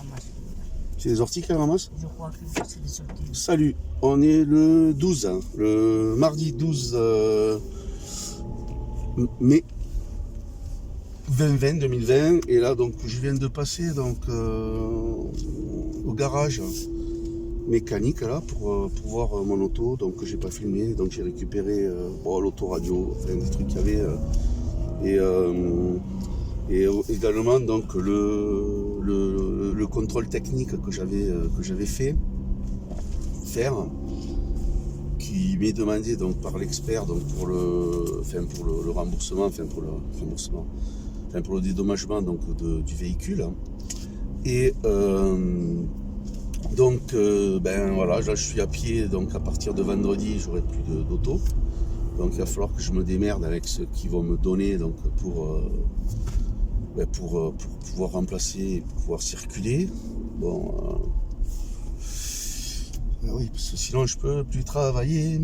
ramasse. C'est des orties qu'elle ramasse? Je crois que c'est des sorties. Salut, on est le 12, hein, le mardi 12 mai 2020, et là donc je viens de passer donc au garage mécanique là pour voir mon auto, donc j'ai pas filmé, donc j'ai récupéré l'autoradio, enfin des trucs qu'il y avait et également donc le contrôle technique que j'avais faire, qui m'est demandé donc par l'expert donc pour le remboursement, pour le dédommagement donc du véhicule. Et ben voilà, là je suis à pied, donc à partir de vendredi j'aurai plus d'auto, donc il va falloir que je me démerde avec ceux qui vont me donner donc pour pouvoir remplacer et pour pouvoir circuler. Bon, oui, parce que sinon je peux plus travailler,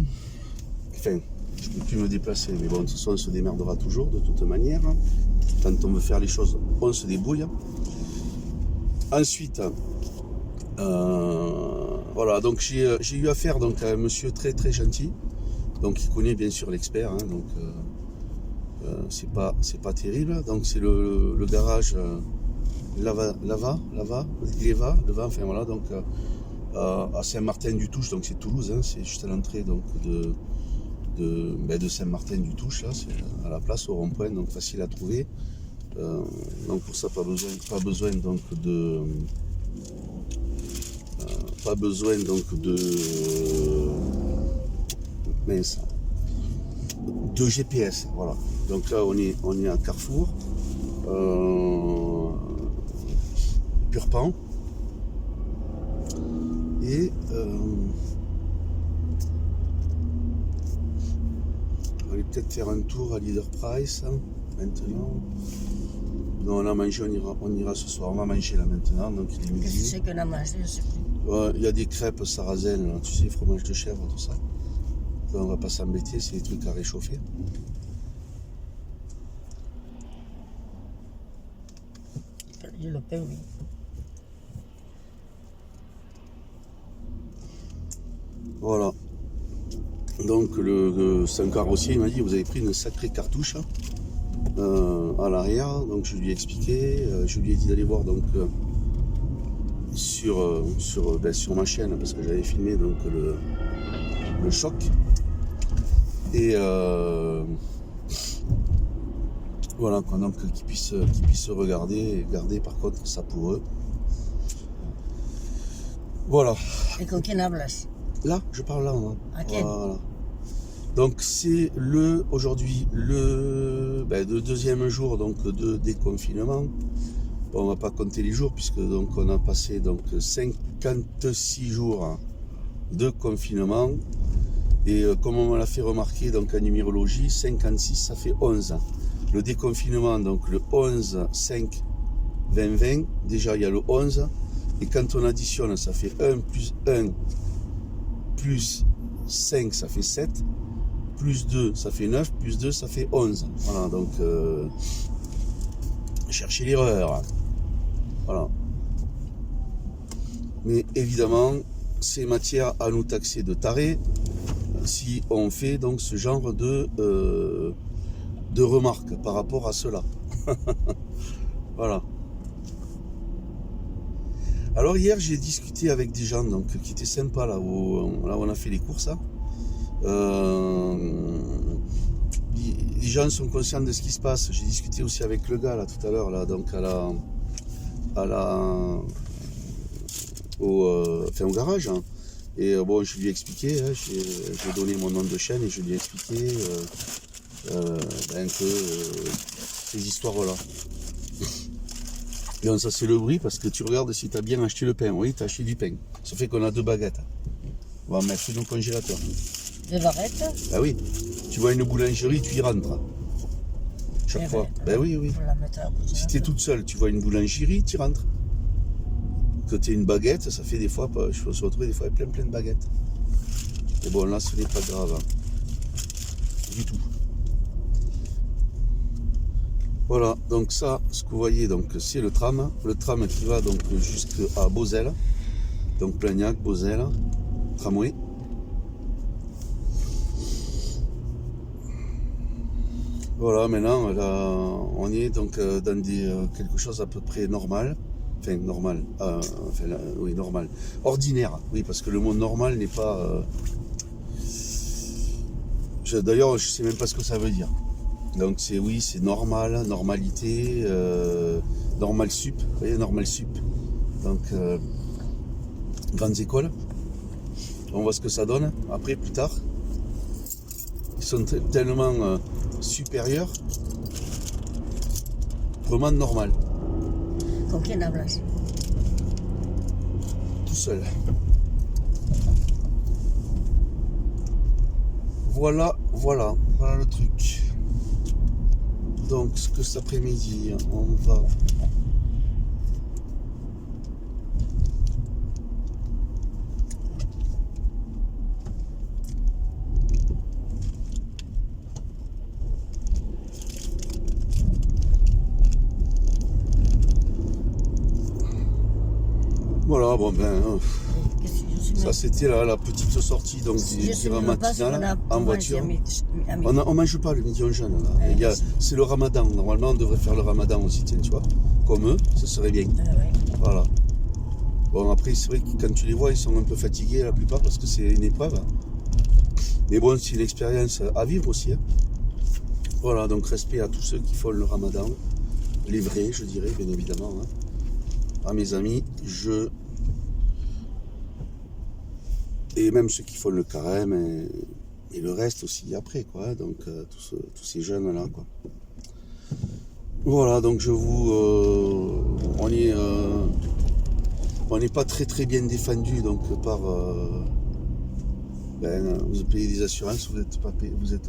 enfin je peux plus me déplacer, mais bon de toute façon on se démerdera toujours de toute manière. Quand on veut faire les choses, on se débrouille. Ensuite, voilà, donc j'ai eu affaire donc, à un monsieur très très gentil, donc qui connaît bien sûr l'expert, hein, donc c'est pas terrible. Donc c'est le garage Leva, enfin voilà, donc à Saint-Martin-du-Touche, donc c'est Toulouse, hein, c'est juste à l'entrée donc de Saint-Martin-du-Touche, là, c'est à la place au rond-point, donc facile à trouver. Donc pour ça pas besoin donc de GPS, voilà. Donc là on est à Carrefour, Purpan, et on va aller peut-être faire un tour à Leader Price hein, maintenant. Non, on a mangé, on ira ce soir, on va manger là maintenant, donc il est midi. Qu'est-ce que c'est qu'on a mangé, je sais plus. Il y a des crêpes sarrasin, là, tu sais, fromage de chèvre, tout ça. Donc, on va pas s'embêter, c'est des trucs à réchauffer. Le pain, oui. Voilà. Donc le Saint Carrossier, il m'a dit, vous avez pris une sacrée cartouche à l'arrière. Donc je lui ai expliqué, je lui ai dit d'aller voir donc sur ma chaîne, parce que j'avais filmé donc le choc. Et voilà, donc qu'ils puissent regarder et garder par contre ça pour eux. Voilà. Et con qui hablas? Là, je parle là. Hein. Okay. Voilà. Donc c'est aujourd'hui le deuxième jour donc de déconfinement. Bon, on va pas compter les jours puisque donc on a passé donc 56 jours de confinement. Et comme on me l'a fait remarquer donc en numérologie, 56 ça fait 11. Le déconfinement donc le 11 5 20 20, déjà il y a le 11, et quand on additionne ça fait 1 plus 1 plus 5 ça fait 7, plus 2 ça fait 9, plus 2 ça fait 11. Voilà, donc cherchez l'erreur. Voilà. Mais évidemment, c'est matière à nous taxer de tarés si on fait donc ce genre de remarques par rapport à cela. Voilà. Alors hier j'ai discuté avec des gens donc, qui étaient sympas là où on a fait les courses. Hein. Les gens sont conscients de ce qui se passe. J'ai discuté aussi avec le gars là tout à l'heure là, donc au garage. Hein. Et bon, je lui ai expliqué, hein, j'ai donné mon nom de chaîne et je lui ai expliqué que ces histoires-là. Et ça c'est le bruit parce que tu regardes si tu as bien acheté le pain. Oui, tu as acheté du pain. Ça fait qu'on a 2 baguettes. On va mettre dans le congélateur. 2 barrettes? Ah oui, tu vois une boulangerie, tu y rentres. Chaque fois. Ben oui. Si tu es toute seule, tu vois une boulangerie, tu y rentres. Quand tu as une baguette, ça fait des fois, je peux se retrouver des fois plein de baguettes. Et bon, là, ce n'est pas grave. Hein. Du tout. Voilà, donc ça, ce que vous voyez, donc c'est le tram qui va donc jusqu'à Beauzelle, donc Plagnac, Beauzelle, tramway. Voilà, maintenant là, on est donc dans quelque chose à peu près normal, enfin normal, oui normal, ordinaire, oui parce que le mot normal n'est pas. D'ailleurs, je sais même pas ce que ça veut dire. Donc c'est oui, c'est normal, normalité, normal sup, vous voyez, normal sup. Donc grandes écoles. On voit ce que ça donne après, plus tard. Ils sont tellement supérieurs, vraiment normal. ¿Con quién hablas? Tout seul. Voilà le truc. Donc, ce que cet après-midi, on va... Voilà, bon ben... ça c'était la petite sortie donc matinale en voiture. On mange pas le midi, on jeûne là. C'est le ramadan, normalement on devrait faire le ramadan aussi, tiens, tu vois. Comme eux, ça serait bien. Voilà. Bon après c'est vrai que quand tu les vois, ils sont un peu fatigués la plupart parce que c'est une épreuve. Mais bon, c'est une expérience à vivre aussi. Hein. Voilà, donc respect à tous ceux qui font le ramadan. Les vrais, je dirais, bien évidemment. Hein. À mes amis, et même ceux qui font le carême et le reste aussi après, quoi. Donc tous ces jeunes là, quoi. Voilà, donc on n'est pas très bien défendu donc par vous payez des assurances, vous n'êtes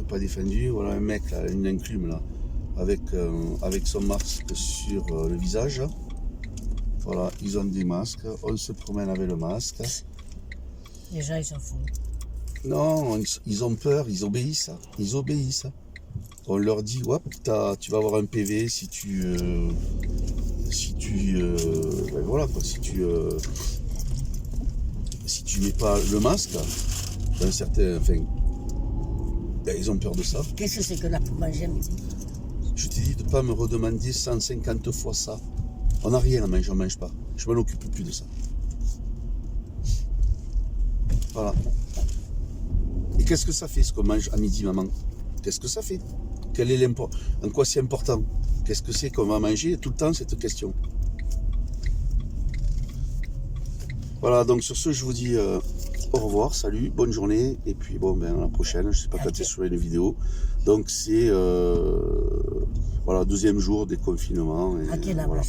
pas défendu. Voilà un mec là, une enclume là, avec son masque sur le visage. Voilà, ils ont des masques, on se promène avec le masque. Les gens, ils s'en foutent. Non, ils ont peur, ils obéissent. On leur dit, hop, tu vas avoir un PV si tu voilà quoi, si tu mets pas le masque, d'un certain, enfin, ils ont peur de ça. Qu'est-ce que c'est que là pour manger à midi? Je t'ai dit de pas me redemander 150 fois ça. On n'a rien à manger, on mange pas. Je m'en occupe plus de ça. Voilà. Et qu'est-ce que ça fait ce qu'on mange à midi, maman? Qu'est-ce que ça fait? Quel est l'important? En quoi c'est important? Qu'est-ce que c'est qu'on va manger tout le temps, cette question? Voilà, donc sur ce, je vous dis au revoir, salut, bonne journée, et puis bon, ben à la prochaine, je sais pas quand tu sur une vidéo. Donc c'est voilà, deuxième jour des confinements. Et, voilà.